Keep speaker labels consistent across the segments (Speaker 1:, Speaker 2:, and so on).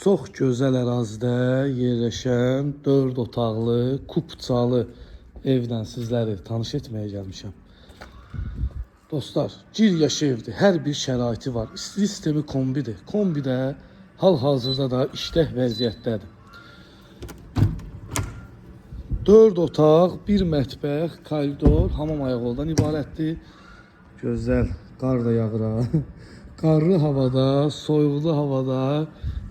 Speaker 1: Çox gözəl ərazidə yerləşən 4 otaqlı, kupçalı evlə sizləri tanış etməyə gəlmişəm. Dostlar, gir yaş evdir. Hər bir şəraiti var. İsti sistemi kombidir. Kombi də hal-hazırda da işlək vəziyyətdədir. 4 otaq, 1 mətbəx, koridor, hamam ayaqoldan ibarətdir. Gözəl qar da yağır ha. Qarlı havada, soyuqlu havada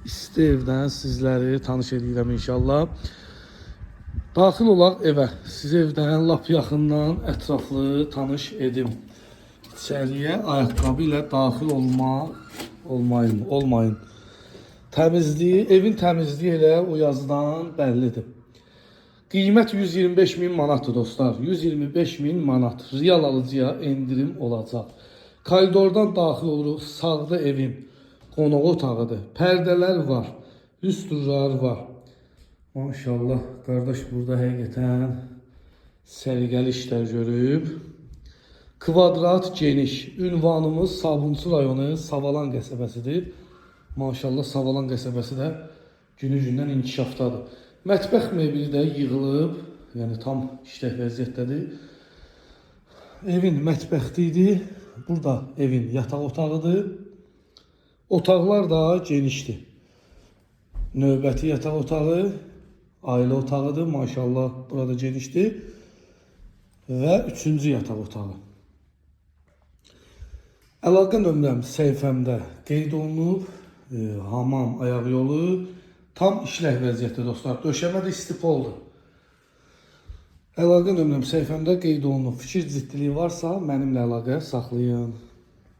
Speaker 1: isti evdən sizləri tanış edirəm inşallah. Daxil olaq evə. Siz evdən lap yaxından ətraflı tanış edim. İçəriyə ayaqqabı ilə daxil olmayın. Təmizliyi, evin təmizliyi elə o yazıdan bəllidir. Qiymət 125.000 manatdır dostlar. 125.000 manat. Real alıcıya endirim olacaq. Koridordan daxil oluruq. Sağda evin qonaq otağıdır. Pərdələr var. Lüstrlar var. Maşallah qardaş burada həqiqətən səliqəli işlər görüb. Kvadrat geniş. Ünvanımız Sabunçu rayonu Savalan qəsəbəsidir. Maşallah Savalan qəsəbəsi də günü-gündən inkişafdadır. Mətbəx mebeli də yığılıb, yəni tam işlək vəziyyətdədir. Evin mətbəxlidir. Burada evin yataq otağıdır. Otaqlar da genişdir. Növbəti yataq otağı, ailə otağıdır. Maşallah burada genişdir. Və 3-cü yataq otağı. Əlaqə nömrəm səhifəmdə qeyd olunub. Hamam, ayaq yolu tam işlək vəziyyətdə dostlar. Döşəmə də istipoldur. Əlaqə nömrəm səhifəmdə qeyd olunub. Fikir ciddiliyi varsa mənimlə əlaqə saxlayın.